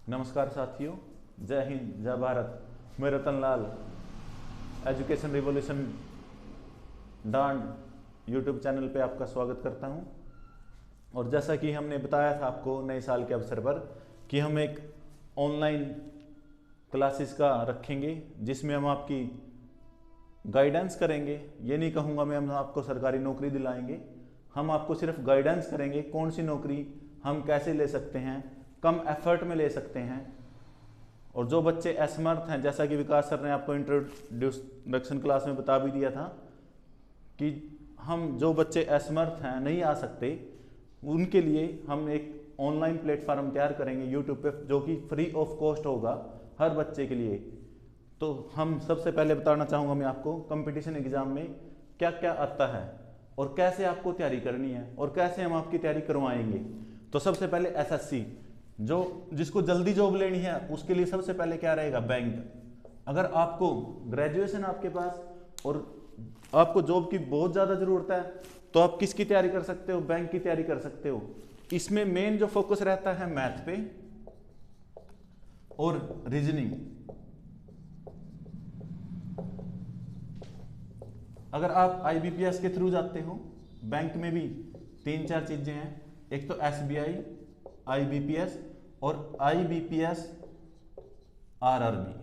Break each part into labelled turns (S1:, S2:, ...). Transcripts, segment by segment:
S1: नमस्कार साथियों, जय हिंद, जय भारत। मैं रतन लाल education revolution Dand YouTube channel पे आपका स्वागत करता हूं। और जैसा कि हमने बताया था आपको नए साल के अवसर पर कि हम एक ऑनलाइन क्लासेस का रखेंगे जिसमें हम आपकी गाइडेंस करेंगे। ये नहीं कहूँगा मैं हम आपको सरकारी नौकरी दिलाएंगे, हम आपको सिर्फ गाइडेंस करेंगे कौन सी नौकरी हम कैसे ले सकते हैं, कम एफर्ट में ले सकते हैं। और जो बच्चे असमर्थ हैं, जैसा कि विकास सर ने आपको इंट्रोडक्शन क्लास में बता भी दिया था कि हम जो बच्चे असमर्थ हैं, नहीं आ सकते, उनके लिए हम एक ऑनलाइन प्लेटफॉर्म तैयार करेंगे यूट्यूब पे जो कि फ्री ऑफ कॉस्ट होगा हर बच्चे के लिए। तो हम सबसे पहले बताना चाहूँगा मैं आपको कंपटीशन एग्जाम में क्या क्या आता है और कैसे आपको तैयारी करनी है और कैसे हम आपकी तैयारी करवाएंगे। तो सबसे पहले एसएससी, जो जिसको जल्दी जॉब लेनी है उसके लिए सबसे पहले क्या रहेगा, बैंक। अगर आपको ग्रेजुएशन आपके पास और आपको जॉब की बहुत ज़्यादा ज़रूरत है तो आप किसकी तैयारी कर सकते हो, बैंक की तैयारी कर सकते हो। इसमें मेन जो फोकस रहता है मैथ पे और रीजनिंग। अगर आप आईबीपीएस के थ्रू जाते हो, बैंक में भी 3-4 चीजें हैं, एक तो एसबीआई, आईबीपीएस और आईबीपीएस आरआरबी।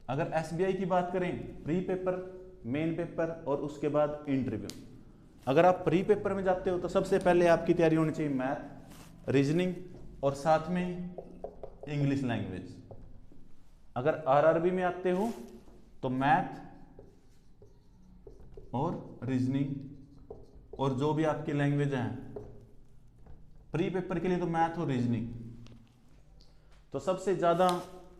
S1: अगर एसबीआई की बात करें, प्री पेपर, मेन पेपर और उसके बाद इंटरव्यू। अगर आप प्री पेपर में जाते हो तो सबसे पहले आपकी तैयारी होनी चाहिए मैथ, रीजनिंग और साथ में इंग्लिश लैंग्वेज। अगर आरआरबी में आते हो तो मैथ और रीजनिंग और जो भी आपकी लैंग्वेज हैं। प्री पेपर के लिए तो मैथ और रीजनिंग। तो सबसे ज़्यादा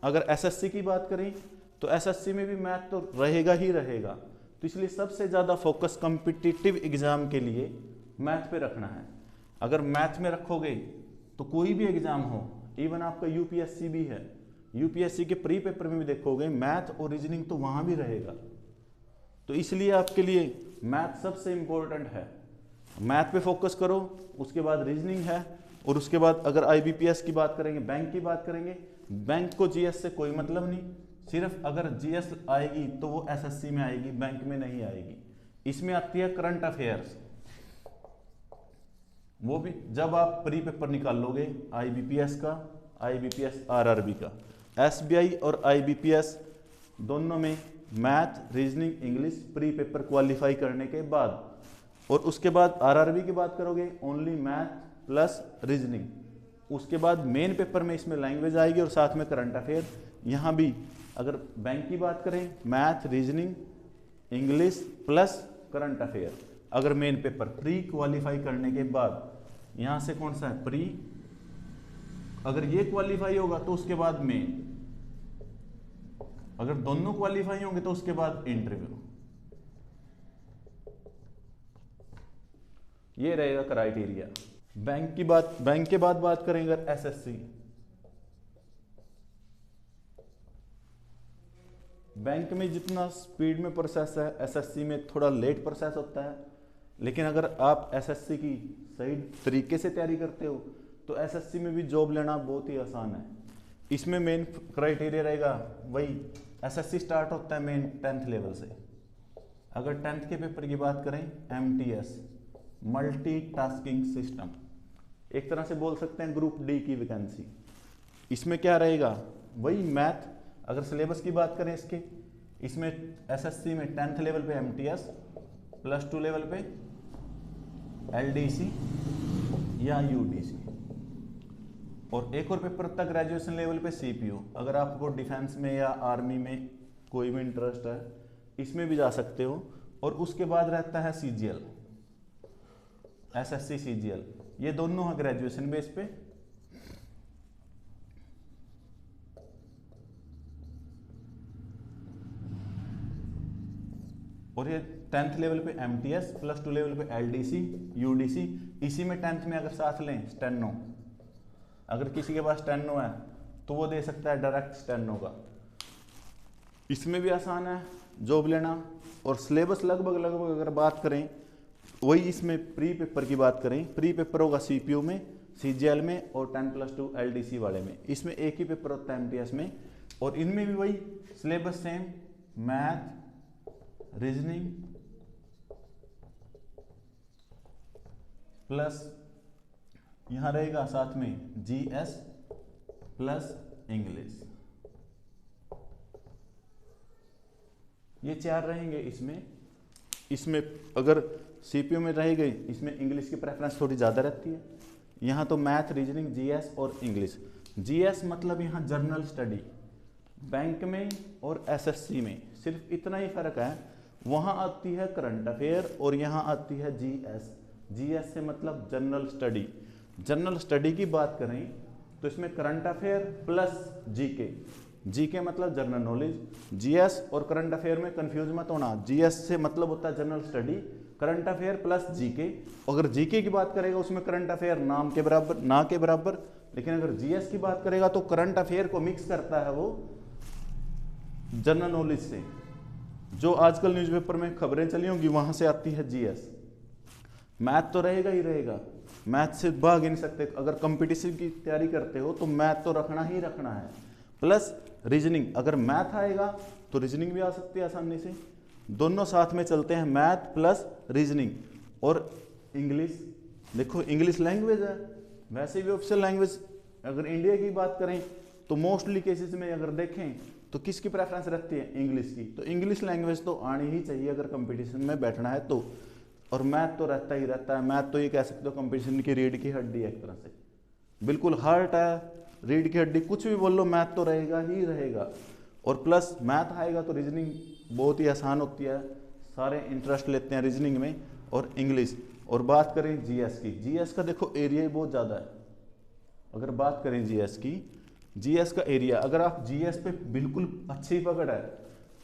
S1: अगर एसएससी की बात करें तो एसएससी में भी मैथ तो रहेगा ही रहेगा, तो इसलिए सबसे ज़्यादा फोकस कॉम्पिटिटिव एग्जाम के लिए मैथ पे रखना है। अगर मैथ में रखोगे तो कोई भी एग्जाम हो, इवन आपका यूपीएससी भी है, यूपीएससी के प्री पेपर में भी देखोगे मैथ और रीजनिंग तो वहाँ भी रहेगा। तो इसलिए आपके लिए मैथ सबसे इंपॉर्टेंट है। मैथ पे फोकस करो, उसके बाद रीजनिंग है और उसके बाद अगर आईबीपीएस की बात करेंगे, बैंक की बात करेंगे, बैंक को जीएस से कोई मतलब नहीं, सिर्फ अगर जीएस आएगी तो वो एसएससी में आएगी, बैंक में नहीं आएगी। इसमें आती है करंट अफेयर्स, वो भी जब आप प्री पेपर निकाल लोगे आईबीपीएस का, आईबीपीएस आरआरबी का। एसबीआई और आईबीपीएस दोनों में math, reasoning, English pre paper qualify करने के बाद, और उसके बाद आरआरबी की बात करोगे ओनली मैथ प्लस रीजनिंग। उसके बाद मेन पेपर में इसमें लैंग्वेज आएगी और साथ में करंट अफेयर। यहाँ भी अगर बैंक की बात करें math, reasoning, English plus current affair. अगर मेन पेपर प्री क्वालिफाई करने के बाद, यहाँ से कौन सा है प्री, अगर ये क्वालिफाई होगा तो उसके बाद मेन, अगर दोनों क्वालिफाई होंगे तो उसके बाद इंटरव्यू। ये रहेगा क्राइटेरिया। बैंक की बात, बैंक के बाद बात करेंगे अगर एसएससी, बैंक में जितना स्पीड में प्रोसेस है एसएससी में थोड़ा लेट प्रोसेस होता है। लेकिन अगर आप एसएससी की सही तरीके से तैयारी करते हो तो एसएससी में भी जॉब लेना बहुत ही आसान है। इसमें मेन क्राइटेरिया रहेगा वही, एसएससी स्टार्ट होता है मेन 10th लेवल से। अगर 10th के पेपर की बात करें, एमटीएस, मल्टीटास्किंग सिस्टम, एक तरह से बोल सकते हैं ग्रुप डी की वैकेंसी। इसमें क्या रहेगा, वही मैथ। अगर सिलेबस की बात करें इसके, इसमें एसएससी में 10th लेवल पे एमटीएस, +2 लेवल पे एलडीसी या यूडीसी, और एक और पेपर तक ग्रेजुएशन लेवल पे सीपीयू। अगर आपको डिफेंस में या आर्मी में कोई भी इंटरेस्ट है इसमें भी जा सकते हो। और उसके बाद रहता है सीजीएल, एसएससी सीजीएल, ये दोनों है ग्रेजुएशन बेस पे। और ये 10th लेवल पे एमटीएस, +2 लेवल पे एलडीसी, यूडीसी। इसी में 10th में अगर साथ लें स्टेनो, अगर किसी के पास स्टेनो है तो वो दे सकता है डायरेक्ट स्टेनो का। इसमें भी आसान है जॉब लेना। और सिलेबस लगभग अगर बात करें वही, इसमें प्री पेपर की बात करें, प्री पेपर होगा सीपीयू में CGL में और 10+2 LDC वाले में। इसमें एक ही पेपर होता है MTS में, और इनमें भी वही syllabus same, math, reasoning plus यहां रहेगा साथ में GS प्लस इंग्लिश, ये 4 रहेंगे इसमें अगर CPU में रहेगी, इसमें इंग्लिश की प्रेफरेंस थोड़ी ज़्यादा रहती है। यहाँ तो मैथ, रीजनिंग, GS और इंग्लिश। GS मतलब यहाँ जनरल स्टडी, बैंक में और SSC में सिर्फ इतना ही फर्क है, वहाँ आती है करंट अफेयर और यहाँ आती है GS। GS से मतलब जनरल स्टडी। जनरल स्टडी की बात करें तो इसमें करंट अफेयर प्लस GK मतलब जनरल नॉलेज। GS और करंट अफेयर में कंफ्यूज मत होना, GS से मतलब होता है general study, current affair plus GK। अगर GK की बात करेगा उसमें करंट अफेयर नाम के बराबर, ना के बराबर, लेकिन अगर GS की बात करेगा तो करंट अफेयर को मिक्स करता है वो जनरल नॉलेज से। जो आजकल न्यूज़पेपर में खबरें चली होंगी वहां से आती है GS। मैथ तो रहेगा ही रहेगा, मैथ से भाग ही नहीं सकते। अगर कंपटीशन की तैयारी करते हो तो मैथ तो रखना ही रखना है, प्लस रीजनिंग। अगर मैथ आएगा तो रीजनिंग भी आ सकती है आसानी से, दोनों साथ में चलते हैं, मैथ प्लस रीजनिंग। और इंग्लिश, देखो इंग्लिश लैंग्वेज है, वैसे भी ऑफिशियल लैंग्वेज। अगर इंडिया की बात करें तो मोस्टली केसेस में अगर देखें तो किसकी प्रेफरेंस रहती है, इंग्लिश की। तो इंग्लिश लैंग्वेज तो आनी ही चाहिए अगर कंपटीशन में बैठना है तो। और मैथ तो रहता ही रहता है, मैथ तो ये कह सकते हो कंपटीशन की रीढ़ की हड्डी है, एक तरह से बिल्कुल हार्ट है, रीढ़ की हड्डी, कुछ भी बोल लो मैथ तो रहेगा ही रहेगा। और प्लस मैथ आएगा तो रीजनिंग बहुत ही आसान होती है, सारे इंटरेस्ट लेते हैं रीजनिंग में। और इंग्लिश। और बात करें GS की, GS का देखो एरिया ही बहुत ज़्यादा है। अगर बात करें GS की, GS का एरिया, अगर आप GS पे बिल्कुल अच्छी पकड़ है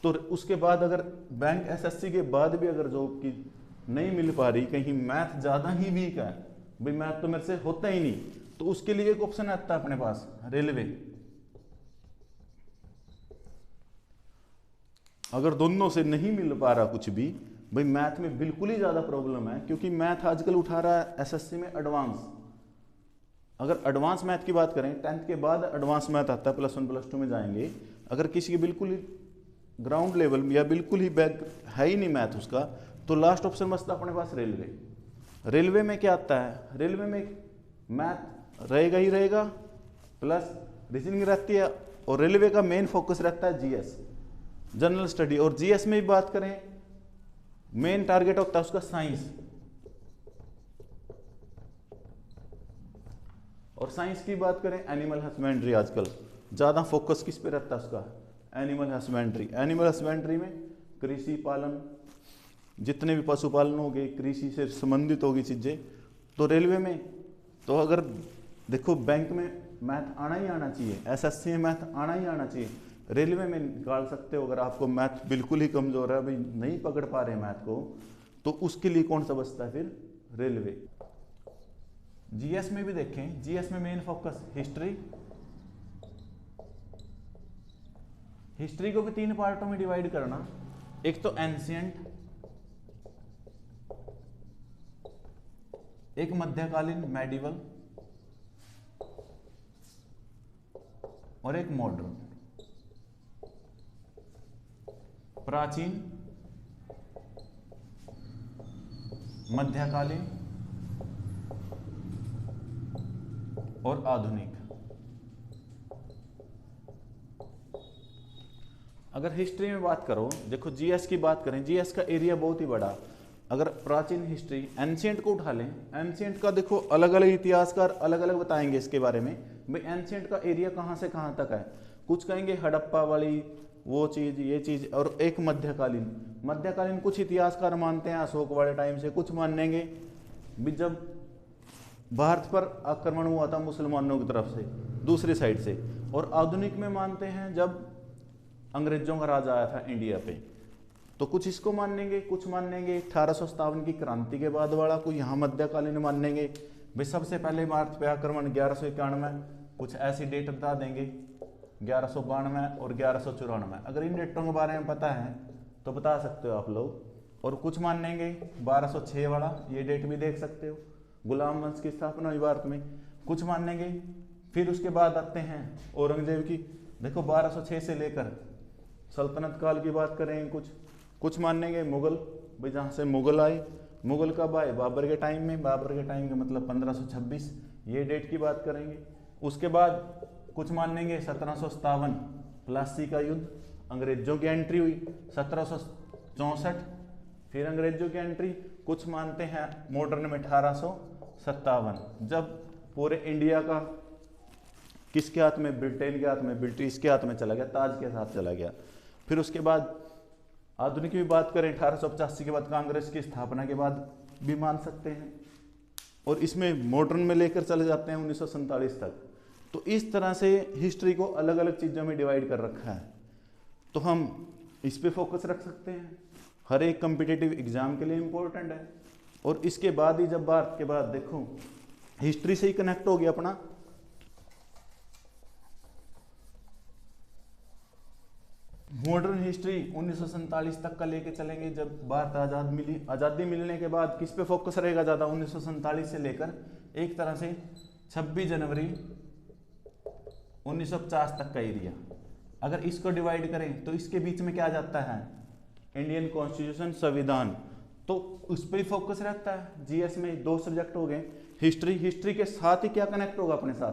S1: तो उसके बाद अगर बैंक SSC के बाद भी अगर जॉब की नहीं मिल पा रही, कहीं मैथ ज़्यादा ही वीक है, भाई मैथ तो मेरे से होता ही नहीं, तो उसके लिए एक ऑप्शन आता है अपने पास, रेलवे। अगर दोनों से नहीं मिल पा रहा कुछ भी, भाई मैथ में बिल्कुल ही ज़्यादा प्रॉब्लम है, क्योंकि मैथ आजकल उठा रहा है SSC में एडवांस। अगर एडवांस मैथ की बात करें, 10th के बाद एडवांस मैथ आता है, +1 +2 में जाएंगे। अगर किसी की बिल्कुल ही ग्राउंड लेवल या बिल्कुल ही बैक है ही नहीं मैथ उसका, तो लास्ट ऑप्शन बचता अपने पास रेलवे। रेलवे में क्या आता है, रेलवे में मैथ रहेगा ही रहेगा, प्लस रीजनिंग रहती है, और रेलवे का मेन फोकस रहता है GS, जनरल स्टडी। और GS में भी बात करें, मेन टारगेट होता है उसका साइंस। और साइंस की बात करें, एनिमल हस्बेंड्री, आजकल ज़्यादा फोकस किस पे रहता है उसका, एनिमल हस्बेंड्री। एनिमल हस्बेंड्री में कृषि पालन, जितने भी पशुपालन हो गए, कृषि से संबंधित होगी चीज़ें, तो रेलवे में तो अगर देखो बैंक में मैथ आना ही आना चाहिए, SSC में मैथ आना ही आना चाहिए, रेलवे में निकाल सकते हो। अगर आपको मैथ बिल्कुल ही कमज़ोर है, भाई नहीं पकड़ पा रहे मैथ को, तो उसके लिए कौन सा बचता है फिर, रेलवे। GS में भी देखें, GS में मेन फोकस हिस्ट्री। हिस्ट्री को भी 3 पार्टों में डिवाइड करना, एक तो एंशिएंट, एक मध्यकालीन मेडिवल, और एक मॉडर्न। प्राचीन, मध्यकालीन और आधुनिक। अगर हिस्ट्री में बात करो, देखो GS की बात करें, GS का एरिया बहुत ही बड़ा। अगर प्राचीन हिस्ट्री, एंशिएंट को उठा लें, एंशिएंट का देखो अलग अलग इतिहासकार अलग अलग बताएंगे इसके बारे में, भाई एंशिएंट का एरिया कहाँ से कहाँ तक है। कुछ कहेंगे हड़प्पा वाली वो चीज़, ये चीज़। और एक मध्यकालीन, मध्यकालीन कुछ इतिहासकार मानते हैं अशोक वाले टाइम से, कुछ मानेंगे भी जब भारत पर आक्रमण हुआ था मुसलमानों की तरफ से दूसरी साइड से। और आधुनिक में मानते हैं जब अंग्रेजों का राज आया था इंडिया पे, तो कुछ इसको मानेंगे, कुछ मानेंगे 1857 की क्रांति के बाद वाला, कोई यहाँ मध्यकालीन मानेंगे भाई सबसे पहले भारत पे आक्रमण 1191, कुछ ऐसी डेट बता देंगे 1192 और 1194। अगर इन डेटों के बारे में पता है तो बता सकते हो आप लोग। और कुछ मानेंगे 1206 वाला, ये डेट भी देख सकते हो, गुलाम वंश की स्थापना हुई भारत में। कुछ मानेंगे। फिर उसके बाद आते हैं औरंगजेब की, देखो 1206 से लेकर सल्तनत काल की बात करेंगे, कुछ मानेंगे। मुगल, भाई जहाँ से मुगल आए, मुगल कब आए? बाबर के टाइम में, बाबर के टाइम का मतलब 1526, ये डेट की बात करेंगे। उसके बाद कुछ मानेंगे 1757 प्लासी का युद्ध, अंग्रेजों की एंट्री हुई 1764, फिर अंग्रेजों की एंट्री। कुछ मानते हैं मॉडर्न में 1857, जब पूरे इंडिया का किसके हाथ में? ब्रिटेन के हाथ में, ब्रिटिश के हाथ में चला गया, ताज के साथ चला गया। फिर उसके बाद आधुनिक की बात करें 1885 के बाद कांग्रेस की स्थापना के बाद भी मान सकते हैं, और इसमें मॉडर्न में लेकर चले जाते हैं 1947 तक। तो इस तरह से हिस्ट्री को अलग अलग चीज़ों में डिवाइड कर रखा है, तो हम इस पे फोकस रख सकते हैं। हर एक कम्पिटिटिव एग्जाम के लिए इम्पोर्टेंट है। और इसके बाद ही जब भारत के बाद देखो हिस्ट्री से ही कनेक्ट हो गया अपना, मॉडर्न हिस्ट्री 1947 तक का लेके चलेंगे। जब भारत आज़ादी मिलने के बाद किस पे फोकस रहेगा ज़्यादा? 1947 से लेकर एक तरह से 26 जनवरी 1950 तक का एरिया। अगर इसको डिवाइड करें तो इसके बीच में क्या आ जाता है? इंडियन कॉन्स्टिट्यूशन, संविधान, तो उस पर ही फोकस रहता है। जीएस में 2 सब्जेक्ट हो गए, हिस्ट्री के साथ ही क्या कनेक्ट होगा अपने साथ?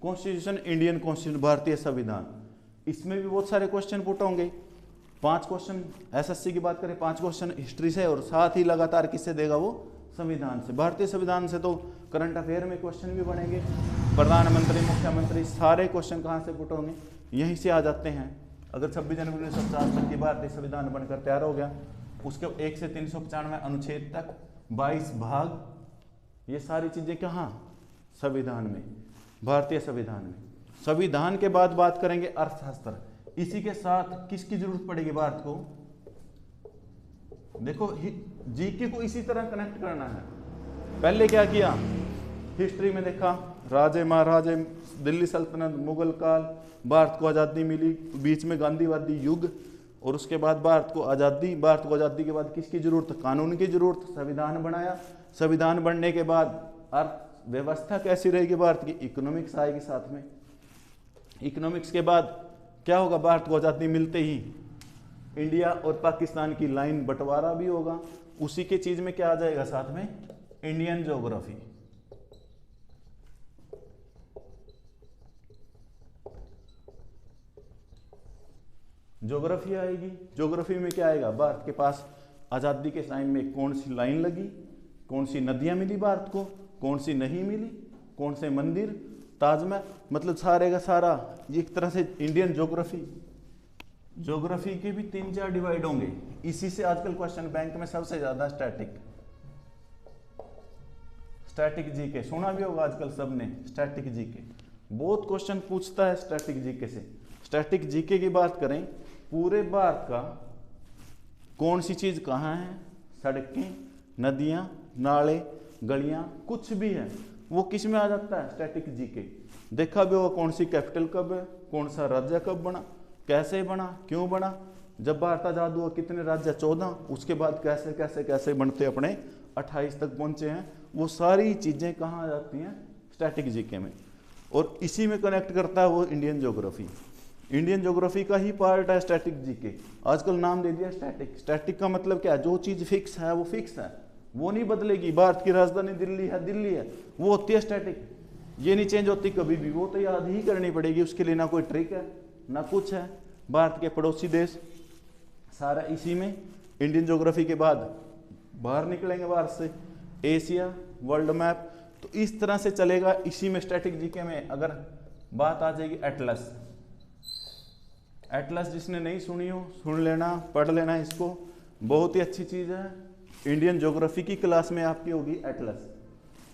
S1: कॉन्स्टिट्यूशन, इंडियन कॉन्स्टिट्यूशन, भारतीय संविधान। इसमें भी बहुत सारे क्वेश्चन पुट होंगे। 5 क्वेश्चन एसएससी की बात करें, 5 क्वेश्चन हिस्ट्री से, और साथ ही लगातार किससे देगा वो? संविधान से। भारतीय संविधान से तो करंट अफेयर में क्वेश्चन भी बनेंगे, प्रधानमंत्री, मुख्यमंत्री, सारे क्वेश्चन कहाँ से पुट होंगे? यहीं से आ जाते हैं। अगर 26 जनवरी 1950 तक की भारतीय संविधान बनकर तैयार हो गया, उसके 1 से 395 अनुच्छेद तक 22 भाग, ये सारी चीजें कहाँ? संविधान में, भारतीय संविधान में। संविधान के बाद बात करेंगे अर्थशास्त्र। इसी के साथ किसकी जरूरत पड़ेगी भारत को? देखो जीके को इसी तरह कनेक्ट करना है। पहले क्या किया? हिस्ट्री में देखा राजे महाराजे, दिल्ली सल्तनत, मुगल काल, भारत को आज़ादी मिली, बीच में गांधीवादी युग, और उसके बाद भारत को आज़ादी के बाद किसकी जरूरत? कानून की जरूरत। संविधान बनाया, संविधान बनने के बाद अर्थव्यवस्था कैसी रहेगी भारत की? इकोनॉमिक्स आएगी साथ में। इकोनॉमिक्स के बाद क्या होगा? भारत को आज़ादी मिलते ही इंडिया और पाकिस्तान की लाइन बंटवारा भी होगा। उसी के चीज में क्या आ जाएगा साथ में? Indian geography. ज्योग्राफी आएगी। ज्योग्राफी में क्या आएगा? भारत के पास आजादी के टाइम में कौन सी लाइन लगी, कौन सी नदियां मिली भारत को, कौन सी नहीं मिली, कौन से मंदिर, ताजमहल, मतलब सारे का सारा एक तरह से इंडियन ज्योग्राफी के भी 3-4 डिवाइड होंगे। इसी से आजकल क्वेश्चन बैंक में सबसे ज्यादा स्टैटिक जीके सुना भी होगा आजकल सबने। स्टैटिक जीके बहुत क्वेश्चन पूछता है स्टैटिक जीके से। स्टैटिक जीके की बात करें, पूरे भारत का कौन सी चीज कहाँ है, सड़कें, नदियां, नाले, गलियां, कुछ भी है वो किस में आ जाता है? Static GK. देखा भी होगा कौन सी कैपिटल कब है, कौन सा राज्य कब बना, कैसे बना, क्यों बना, जब भारत आजाद हुआ कितने राज्य? 14। उसके बाद कैसे कैसे कैसे बनते अपने 28 तक पहुंचे हैं। वो सारी चीजें कहाँ आ जाती हैं? स्टैटिक जीके में। और इसी में कनेक्ट करता है वो इंडियन ज्योग्राफी। इंडियन ज्योग्राफी का ही पार्ट है स्टैटिक जीके। आजकल नाम दे दिया स्टैटिक। स्टैटिक का मतलब क्या है? जो चीज फिक्स है वो फिक्स है, वो नहीं बदलेगी। भारत की राजधानी दिल्ली है, दिल्ली है, वो होती है स्टैटिक, ये नहीं चेंज होती कभी भी। वो तो याद ही करनी पड़ेगी, उसके लिए ना कोई ट्रिक है ना कुछ है। भारत के पड़ोसी देश सारा इसी में। इंडियन ज्योग्राफी के बाद बाहर निकलेंगे भारत से, एशिया, वर्ल्ड मैप, तो इस तरह से चलेगा। इसी में स्टैटिक जीके में अगर बात आ जाएगी एटलस। एटलस जिसने नहीं सुनी हो सुन लेना, पढ़ लेना इसको, बहुत ही अच्छी चीज है। इंडियन ज्योग्राफी की क्लास में आपकी होगी एटलस।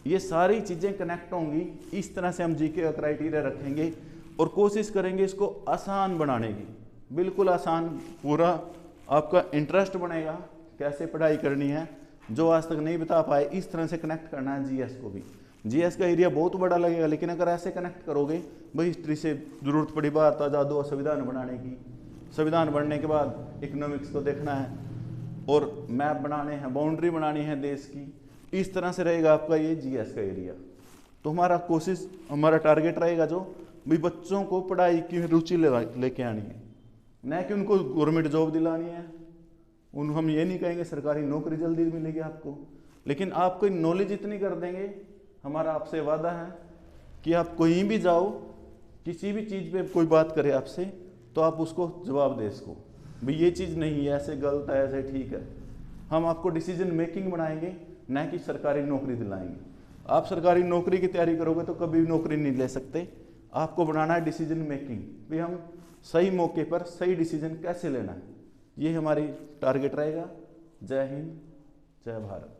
S1: ये सारी चीजें कनेक्ट होंगी। इस तरह से हम जीके का क्राइटेरिया रखेंगे और कोशिश करेंगे इसको आसान बनाने की, बिल्कुल आसान। पूरा आपका इंटरेस्ट बनेगा कैसे पढ़ाई करनी है, जो आज तक नहीं बता पाए इस तरह से कनेक्ट करना है जीएस को भी। जीएस का एरिया बहुत बड़ा लगेगा, लेकिन अगर ऐसे कनेक्ट करोगे, भाई हिस्ट्री से जरूरत पड़ी भारत आजाद हुआ संविधान बनाने की, संविधान बनने के बाद इकोनॉमिक्स को देखना है और मैप बनाने हैं, बाउंड्री बनानी है देश की, इस तरह से रहेगा आपका ये जीएस का एरिया। तो हमारा टारगेट रहेगा जो भी बच्चों को पढ़ाई की रुचि लेके आनी है, न कि उनको गवर्नमेंट जॉब दिलानी है। हम ये नहीं कहेंगे सरकारी नौकरी जल्दी मिलेगी आपको, लेकिन आपको नॉलेज इतनी कर देंगे, हमारा आपसे वादा है कि आप कहीं भी जाओ, किसी भी चीज़ पे कोई बात करे आपसे, तो आप उसको जवाब दे इसको भाई ये चीज़ नहीं है, ऐसे गलत है, ऐसे ठीक है। हम आपको डिसीजन मेकिंग बनाएंगे, न कि सरकारी नौकरी दिलाएंगे। आप सरकारी नौकरी की तैयारी करोगे तो कभी नौकरी नहीं ले सकते। आपको बनाना है डिसीजन मेकिंग, भी हम सही मौके पर सही डिसीजन कैसे लेना है, ये हमारी टारगेट रहेगा। जय हिंद, जय भारत।